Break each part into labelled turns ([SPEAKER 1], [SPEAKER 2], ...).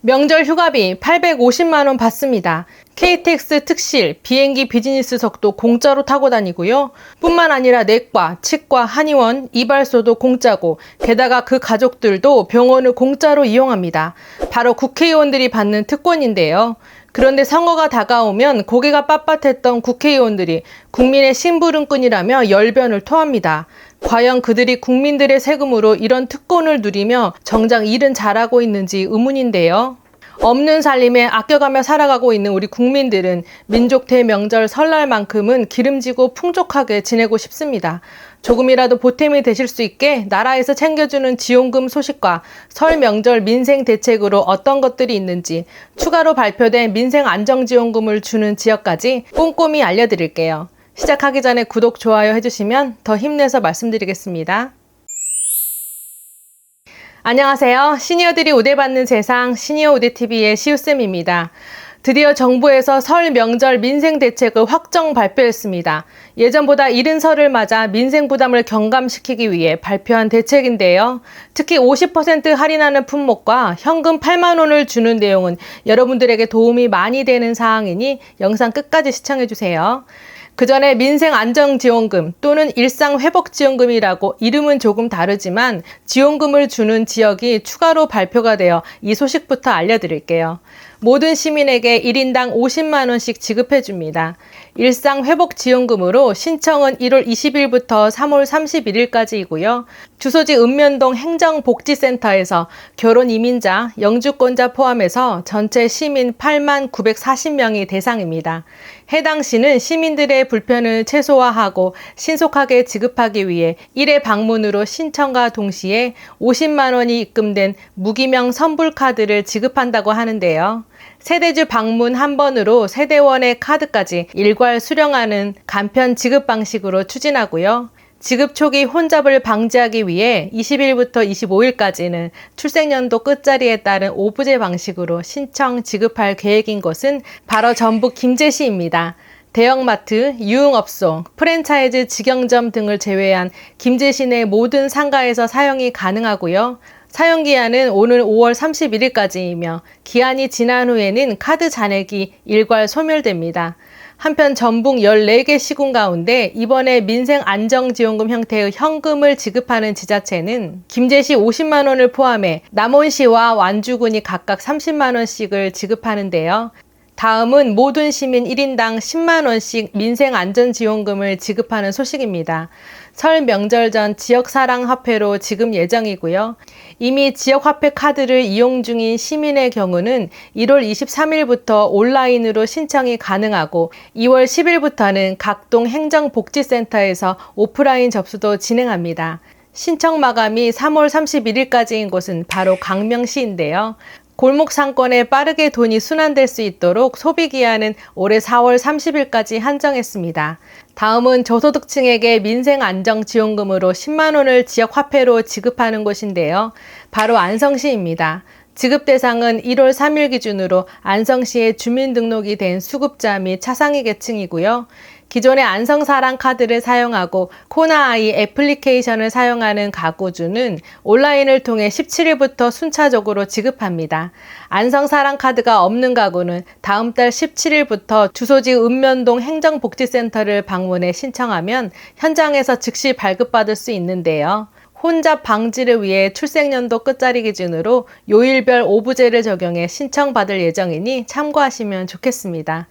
[SPEAKER 1] 명절 휴가비 850만 원 받습니다. KTX 특실, 비행기 비즈니스석도 공짜로 타고 다니고요. 뿐만 아니라 내과, 치과, 한의원, 이발소도 공짜고 게다가 그 가족들도 병원을 공짜로 이용합니다. 바로 국회의원들이 받는 특권인데요. 그런데 선거가 다가오면 고개가 빳빳했던 국회의원들이 국민의 심부름꾼이라며 열변을 토합니다. 과연 그들이 국민들의 세금으로 이런 특권을 누리며 정작 일은 잘하고 있는지 의문인데요. 없는 살림에 아껴가며 살아가고 있는 우리 국민들은 민족 대명절 설날만큼은 기름지고 풍족하게 지내고 싶습니다. 조금이라도 보탬이 되실 수 있게 나라에서 챙겨주는 지원금 소식과 설 명절 민생 대책으로 어떤 것들이 있는지 추가로 발표된 민생 안정지원금을 주는 지역까지 꼼꼼히 알려드릴게요. 시작하기 전에 구독, 좋아요 해주시면 더 힘내서 말씀드리겠습니다. 안녕하세요. 시니어들이 우대받는 세상 시니어 우대TV의 시우쌤입니다. 드디어 정부에서 설 명절 민생 대책을 확정 발표했습니다. 예전보다 이른 설을 맞아 민생 부담을 경감시키기 위해 발표한 대책인데요. 특히 50% 할인하는 품목과 현금 8만 원을 주는 내용은 여러분들에게 도움이 많이 되는 사항이니 영상 끝까지 시청해주세요. 그 전에 민생안정지원금 또는 일상회복지원금이라고 이름은 조금 다르지만 지원금을 주는 지역이 추가로 발표가 되어 이 소식부터 알려드릴게요. 모든 시민에게 1인당 50만 원씩 지급해줍니다. 일상회복지원금으로 신청은 1월 20일부터 3월 31일까지이고요. 주소지 읍면동 행정복지센터에서 결혼 이민자, 영주권자 포함해서 전체 시민 8만 940명이 대상입니다. 해당 시는 시민들의 불편을 최소화하고 신속하게 지급하기 위해 1회 방문으로 신청과 동시에 50만 원이 입금된 무기명 선불카드를 지급한다고 하는데요. 세대주 방문 한 번으로 세대원의 카드까지 일괄 수령하는 간편 지급 방식으로 추진하고요. 지급 초기 혼잡을 방지하기 위해 20일부터 25일까지는 출생연도 끝자리에 따른 오부제 방식으로 신청 지급할 계획인 것은 바로 전북 김제시입니다. 대형마트, 유흥업소, 프랜차이즈 직영점 등을 제외한 김제시 내 모든 상가에서 사용이 가능하고요. 사용기한은 오늘 5월 31일까지이며 기한이 지난 후에는 카드 잔액이 일괄 소멸됩니다. 한편 전북 14개 시군 가운데 이번에 민생안정지원금 형태의 현금을 지급하는 지자체는 김제시 50만 원을 포함해 남원시와 완주군이 각각 30만 원씩을 지급하는데요. 다음은 모든 시민 1인당 10만 원씩 민생안전지원금을 지급하는 소식입니다. 설 명절 전 지역사랑화폐로 지급 예정이고요. 이미 지역화폐 카드를 이용 중인 시민의 경우는 1월 23일부터 온라인으로 신청이 가능하고 2월 10일부터는 각동 행정복지센터에서 오프라인 접수도 진행합니다. 신청 마감이 3월 31일까지인 곳은 바로 광명시인데요. 골목 상권에 빠르게 돈이 순환될 수 있도록 소비기한은 올해 4월 30일까지 한정했습니다. 다음은 저소득층에게 민생안정지원금으로 10만 원을 지역화폐로 지급하는 곳인데요. 바로 안성시입니다. 지급 대상은 1월 3일 기준으로 안성시에 주민등록이 된 수급자 및 차상위 계층이고요. 기존의 안성사랑 카드를 사용하고 코나아이 애플리케이션을 사용하는 가구주는 온라인을 통해 17일부터 순차적으로 지급합니다. 안성사랑 카드가 없는 가구는 다음 달 17일부터 주소지 읍면동 행정복지센터를 방문해 신청하면 현장에서 즉시 발급받을 수 있는데요. 혼잡 방지를 위해 출생연도 끝자리 기준으로 요일별 오부제를 적용해 신청받을 예정이니 참고하시면 좋겠습니다.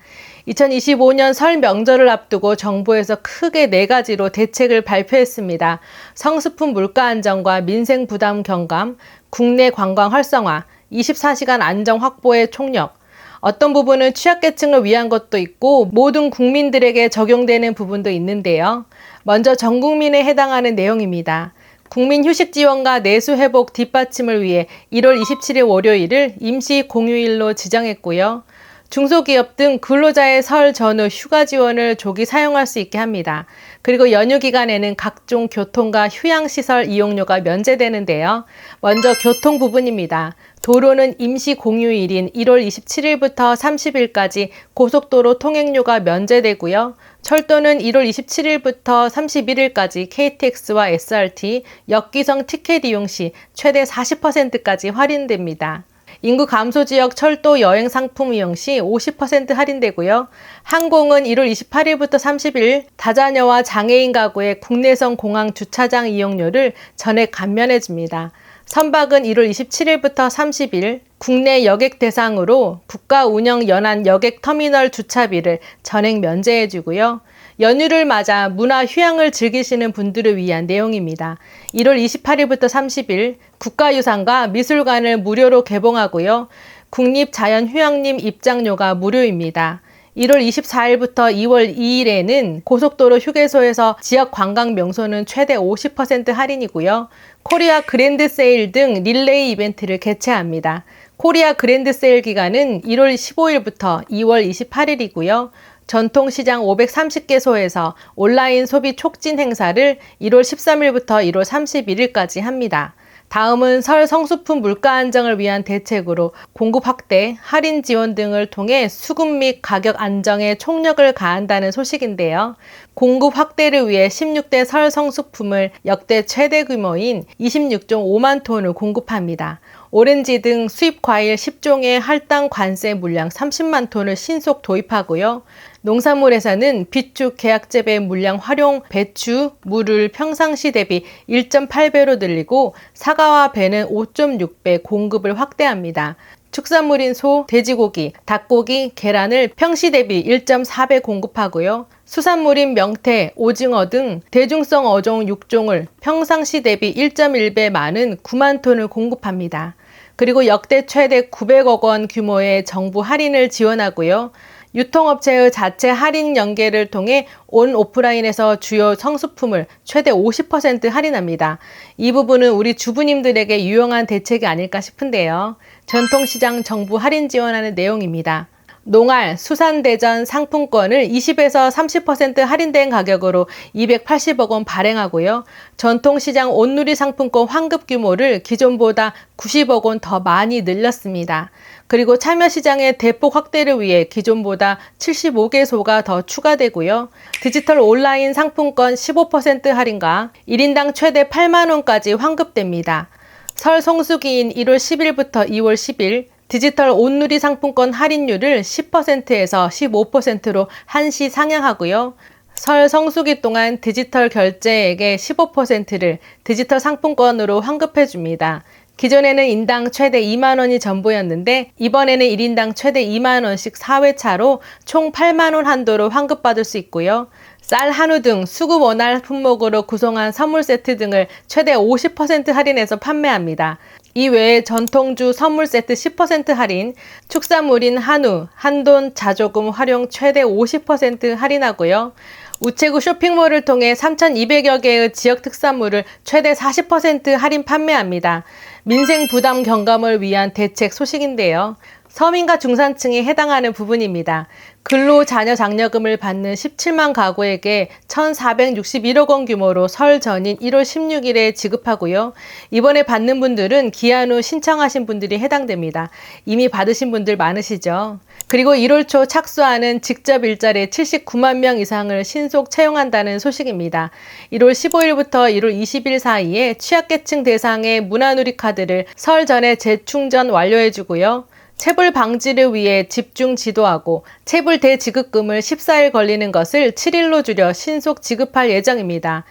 [SPEAKER 1] 2025년 설 명절을 앞두고 정부에서 크게 4가지로 대책을 발표했습니다. 성수품 물가 안정과 민생 부담 경감, 국내 관광 활성화, 24시간 안정 확보의 총력, 어떤 부분은 취약계층을 위한 것도 있고 모든 국민들에게 적용되는 부분도 있는데요. 먼저 전 국민에 해당하는 내용입니다. 국민휴식지원과 내수회복 뒷받침을 위해 1월 27일 월요일을 임시 공휴일로 지정했고요. 중소기업 등 근로자의 설 전후 휴가 지원을 조기 사용할 수 있게 합니다. 그리고 연휴 기간에는 각종 교통과 휴양시설 이용료가 면제되는데요. 먼저 교통 부분입니다. 도로는 임시 공휴일인 1월 27일부터 30일까지 고속도로 통행료가 면제되고요. 철도는 1월 27일부터 31일까지 KTX와 SRT, 역기성 티켓 이용 시 최대 40%까지 할인됩니다. 인구 감소 지역 철도 여행 상품 이용 시 50% 할인되고요. 항공은 1월 28일부터 30일 다자녀와 장애인 가구의 국내선 공항 주차장 이용료를 전액 감면해 줍니다. 선박은 1월 27일부터 30일 국내 여객 대상으로 국가 운영 연안 여객 터미널 주차비를 전액 면제해 주고요. 연휴를 맞아 문화 휴양을 즐기시는 분들을 위한 내용입니다. 1월 28일부터 30일 국가유산과 미술관을 무료로 개봉하고요. 국립자연휴양림 입장료가 무료입니다. 1월 24일부터 2월 2일에는 고속도로 휴게소에서 지역 관광 명소는 최대 50% 할인이고요. 코리아 그랜드 세일 등 릴레이 이벤트를 개최합니다. 코리아 그랜드 세일 기간은 1월 15일부터 2월 28일이고요. 전통시장 530개소에서 온라인 소비 촉진 행사를 1월 13일부터 1월 31일까지 합니다. 다음은 설 성수품 물가 안정을 위한 대책으로 공급 확대, 할인 지원 등을 통해 수급 및 가격 안정에 총력을 가한다는 소식인데요. 공급 확대를 위해 16대 설 성수품을 역대 최대 규모인 26.5만 톤을 공급합니다. 오렌지 등 수입 과일 10종의 할당 관세 물량 30만 톤을 신속 도입하고요. 농산물에서는 비축 계약재배 물량 활용 배추, 무를 평상시 대비 1.8배로 늘리고 사과와 배는 5.6배 공급을 확대합니다. 축산물인 소, 돼지고기, 닭고기, 계란을 평시 대비 1.4배 공급하고요. 수산물인 명태, 오징어 등 대중성 어종 6종을 평상시 대비 1.1배 많은 9만 톤을 공급합니다. 그리고 역대 최대 900억 원 규모의 정부 할인을 지원하고요. 유통업체의 자체 할인 연계를 통해 온 오프라인에서 주요 성수품을 최대 50% 할인합니다. 이 부분은 우리 주부님들에게 유용한 대책이 아닐까 싶은데요. 전통시장 정부 할인 지원하는 내용입니다. 농알, 수산대전 상품권을 20에서 30% 할인된 가격으로 280억 원 발행하고요. 전통시장 온누리 상품권 환급 규모를 기존보다 90억 원 더 많이 늘렸습니다. 그리고 참여시장의 대폭 확대를 위해 기존보다 75개소가 더 추가되고요. 디지털 온라인 상품권 15% 할인과 1인당 최대 8만 원까지 환급됩니다. 설 성수기인 1월 10일부터 2월 10일 디지털 온누리 상품권 할인율을 10%에서 15%로 한시 상향하고요. 설 성수기 동안 디지털 결제액의 15%를 디지털 상품권으로 환급해 줍니다. 기존에는 인당 최대 2만 원이 전부였는데 이번에는 1인당 최대 2만 원씩 4회차로 총 8만 원 한도로 환급받을 수 있고요. 쌀, 한우 등 수급 원활 품목으로 구성한 선물 세트 등을 최대 50% 할인해서 판매합니다. 이외에 전통주 선물 세트 10% 할인, 축산물인 한우, 한돈, 자조금 활용 최대 50% 할인하고요. 우체국 쇼핑몰을 통해 3,200여 개의 지역 특산물을 최대 40% 할인 판매합니다. 민생 부담 경감을 위한 대책 소식인데요. 서민과 중산층에 해당하는 부분입니다. 근로자녀 장려금을 받는 17만 가구에게 1,461억 원 규모로 설 전인 1월 16일에 지급하고요. 이번에 받는 분들은 기한 후 신청하신 분들이 해당됩니다. 이미 받으신 분들 많으시죠? 그리고 1월 초 착수하는 직접 일자리 79만 명 이상을 신속 채용한다는 소식입니다. 1월 15일부터 1월 20일 사이에 취약계층 대상의 문화누리 카드를 설 전에 재충전 완료해주고요. 체불 방지를 위해 집중 지도하고 체불 대지급금을 14일 걸리는 것을 7일로 줄여 신속 지급할 예정입니다.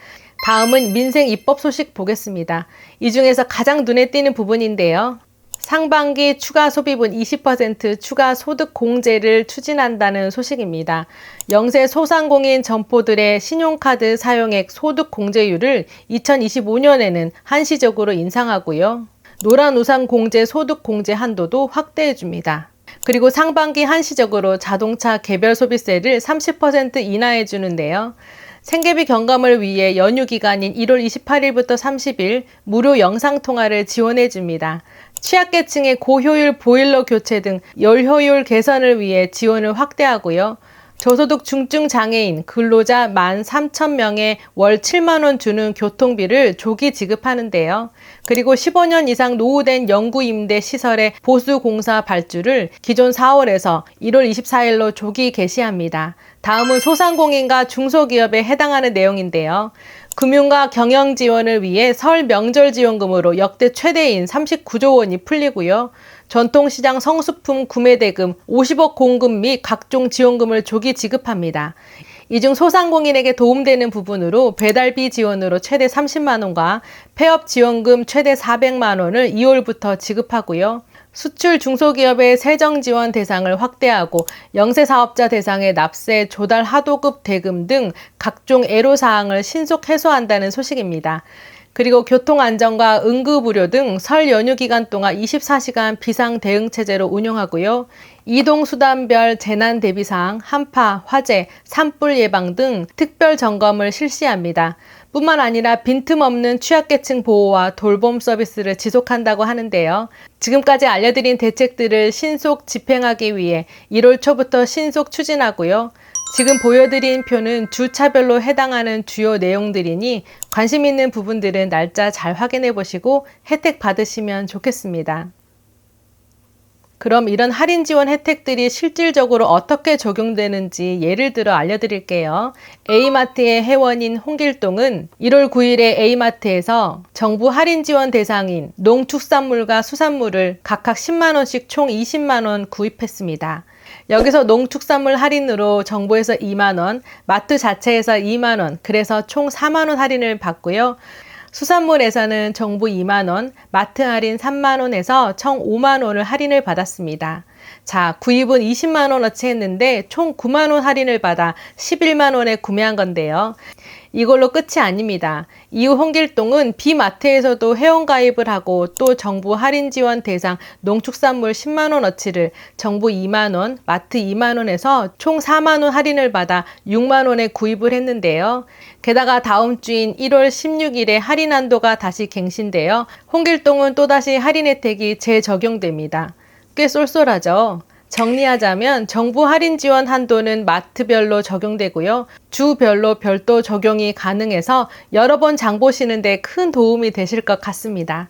[SPEAKER 1] 다음은 민생 입법 소식 보겠습니다. 이 중에서 가장 눈에 띄는 부분인데요. 상반기 추가 소비분 20% 추가 소득 공제를 추진한다는 소식입니다. 영세 소상공인 점포들의 신용카드 사용액 소득 공제율을 2025년에는 한시적으로 인상하고요. 노란우산 공제 소득 공제 한도도 확대해 줍니다. 그리고 상반기 한시적으로 자동차 개별 소비세를 30% 인하해 주는데요. 생계비 경감을 위해 연휴 기간인 1월 28일부터 30일 무료 영상통화를 지원해 줍니다. 취약계층의 고효율 보일러 교체 등 열효율 개선을 위해 지원을 확대하고요. 저소득 중증 장애인 근로자 13,000명에 월 7만 원 주는 교통비를 조기 지급하는데요. 그리고 15년 이상 노후된 영구임대 시설의 보수공사 발주를 기존 4월에서 1월 24일로 조기 개시합니다. 다음은 소상공인과 중소기업에 해당하는 내용인데요. 금융과 경영 지원을 위해 설 명절 지원금으로 역대 최대인 39조 원이 풀리고요. 전통시장 성수품 구매대금 50억 공금 및 각종 지원금을 조기 지급합니다. 이 중 소상공인에게 도움되는 부분으로 배달비 지원으로 최대 30만 원과 폐업 지원금 최대 400만 원을 2월부터 지급하고요. 수출 중소기업의 세정지원 대상을 확대하고 영세사업자 대상의 납세, 조달 하도급 대금 등 각종 애로사항을 신속 해소한다는 소식입니다. 그리고 교통안전과 응급의료 등 설 연휴 기간 동안 24시간 비상대응체제로 운영하고요. 이동수단별 재난대비사항, 한파, 화재, 산불 예방 등 특별 점검을 실시합니다. 뿐만 아니라 빈틈없는 취약계층 보호와 돌봄 서비스를 지속한다고 하는데요. 지금까지 알려드린 대책들을 신속 집행하기 위해 1월 초부터 신속 추진하고요. 지금 보여드린 표는 주차별로 해당하는 주요 내용들이니 관심 있는 부분들은 날짜 잘 확인해 보시고 혜택 받으시면 좋겠습니다. 그럼 이런 할인 지원 혜택들이 실질적으로 어떻게 적용되는지 예를 들어 알려드릴게요. A마트의 회원인 홍길동은 1월 9일에 A마트에서 정부 할인 지원 대상인 농축산물과 수산물을 각각 10만 원씩 총 20만 원 구입했습니다. 여기서 농축산물 할인으로 정부에서 2만 원, 마트 자체에서 2만 원, 그래서 총 4만 원 할인을 받고요. 수산물에서는 정부 2만 원, 마트 할인 3만 원에서 총 5만 원을 할인을 받았습니다. 자, 구입은 20만 원어치 했는데 총 9만 원 할인을 받아 11만 원에 구매한 건데요. 이걸로 끝이 아닙니다. 이후 홍길동은 B마트에서도 회원가입을 하고 또 정부 할인 지원 대상 농축산물 10만 원어치를 정부 2만 원, 마트 2만 원에서 총 4만 원 할인을 받아 6만 원에 구입을 했는데요. 게다가 다음 주인 1월 16일에 할인 한도가 다시 갱신되어 홍길동은 또다시 할인 혜택이 재적용됩니다. 꽤 쏠쏠하죠? 정리하자면 정부 할인 지원 한도는 마트별로 적용되고요. 주별로 별도 적용이 가능해서 여러 번 장 보시는 데 큰 도움이 되실 것 같습니다.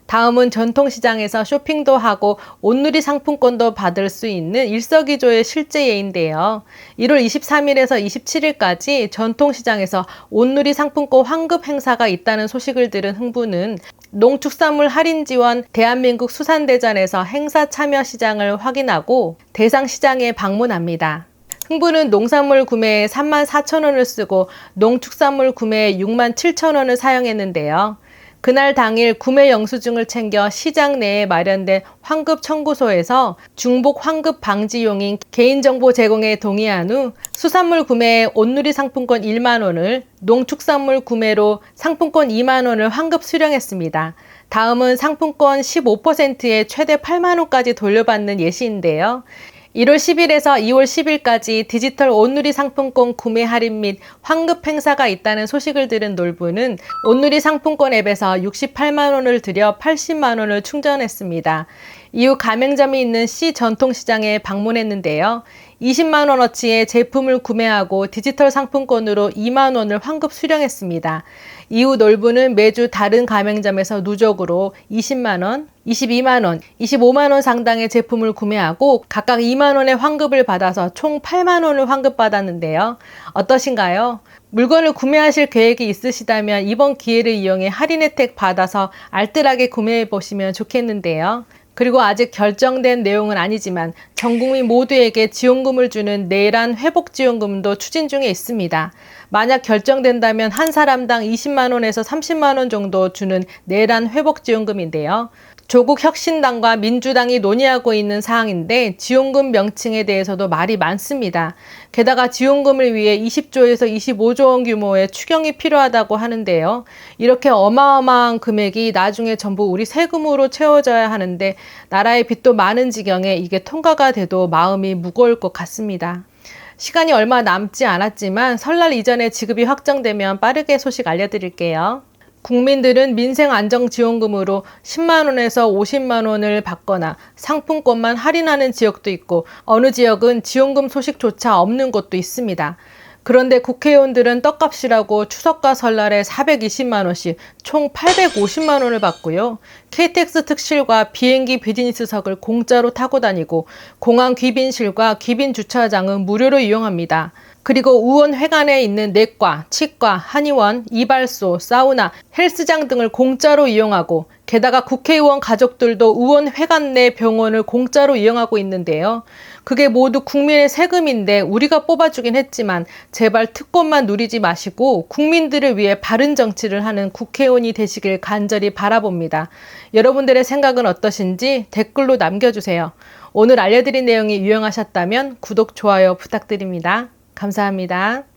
[SPEAKER 1] 다음은 전통시장에서 쇼핑도 하고 온누리 상품권도 받을 수 있는 일석이조의 실제 예인데요. 1월 23일에서 27일까지 전통시장에서 온누리 상품권 환급 행사가 있다는 소식을 들은 흥부는 농축산물 할인 지원 대한민국 수산대전에서 행사 참여 시장을 확인하고 대상 시장에 방문합니다. 흥부는 농산물 구매에 3만 4천 원을 쓰고 농축산물 구매에 6만 7천 원을 사용했는데요. 그날 당일 구매 영수증을 챙겨 시장 내에 마련된 환급 청구소에서 중복 환급 방지용인 개인정보 제공에 동의한 후 수산물 구매에 온누리 상품권 1만 원을, 농축산물 구매로 상품권 2만 원을 환급 수령했습니다. 다음은 상품권 15%에 최대 8만 원까지 돌려받는 예시인데요. 1월 10일에서 2월 10일까지 디지털 온누리 상품권 구매 할인 및 환급 행사가 있다는 소식을 들은 놀부는 온누리 상품권 앱에서 68만 원을 들여 80만 원을 충전했습니다. 이후 가맹점이 있는 C 전통시장에 방문했는데요. 20만 원어치의 제품을 구매하고 디지털 상품권으로 2만 원을 환급 수령했습니다. 이후 놀부는 매주 다른 가맹점에서 누적으로 20만 원, 22만 원, 25만 원 상당의 제품을 구매하고 각각 2만 원의 환급을 받아서 총 8만 원을 환급받았는데요. 어떠신가요? 물건을 구매하실 계획이 있으시다면 이번 기회를 이용해 할인 혜택 받아서 알뜰하게 구매해 보시면 좋겠는데요. 그리고 아직 결정된 내용은 아니지만 전 국민 모두에게 지원금을 주는 내란 회복지원금도 추진 중에 있습니다. 만약 결정된다면 한 사람당 20만 원에서 30만 원 정도 주는 내란 회복지원금인데요. 조국 혁신당과 민주당이 논의하고 있는 사항인데 지원금 명칭에 대해서도 말이 많습니다. 게다가 지원금을 위해 20조에서 25조 원 규모의 추경이 필요하다고 하는데요. 이렇게 어마어마한 금액이 나중에 전부 우리 세금으로 채워져야 하는데 나라의 빚도 많은 지경에 이게 통과가 돼도 마음이 무거울 것 같습니다. 시간이 얼마 남지 않았지만 설날 이전에 지급이 확정되면 빠르게 소식 알려드릴게요. 국민들은 민생안정지원금으로 10만 원에서 50만 원을 받거나 상품권만 할인하는 지역도 있고 어느 지역은 지원금 소식조차 없는 곳도 있습니다. 그런데 국회의원들은 떡값이라고 추석과 설날에 420만 원씩 총 850만 원을 받고요. KTX 특실과 비행기 비즈니스석을 공짜로 타고 다니고 공항 귀빈실과 귀빈 주차장은 무료로 이용합니다. 그리고 의원회관에 있는 내과, 치과, 한의원, 이발소, 사우나, 헬스장 등을 공짜로 이용하고 게다가 국회의원 가족들도 의원회관 내 병원을 공짜로 이용하고 있는데요. 그게 모두 국민의 세금인데 우리가 뽑아주긴 했지만 제발 특권만 누리지 마시고 국민들을 위해 바른 정치를 하는 국회의원이 되시길 간절히 바라봅니다. 여러분들의 생각은 어떠신지 댓글로 남겨주세요. 오늘 알려드린 내용이 유용하셨다면 구독, 좋아요 부탁드립니다. 감사합니다.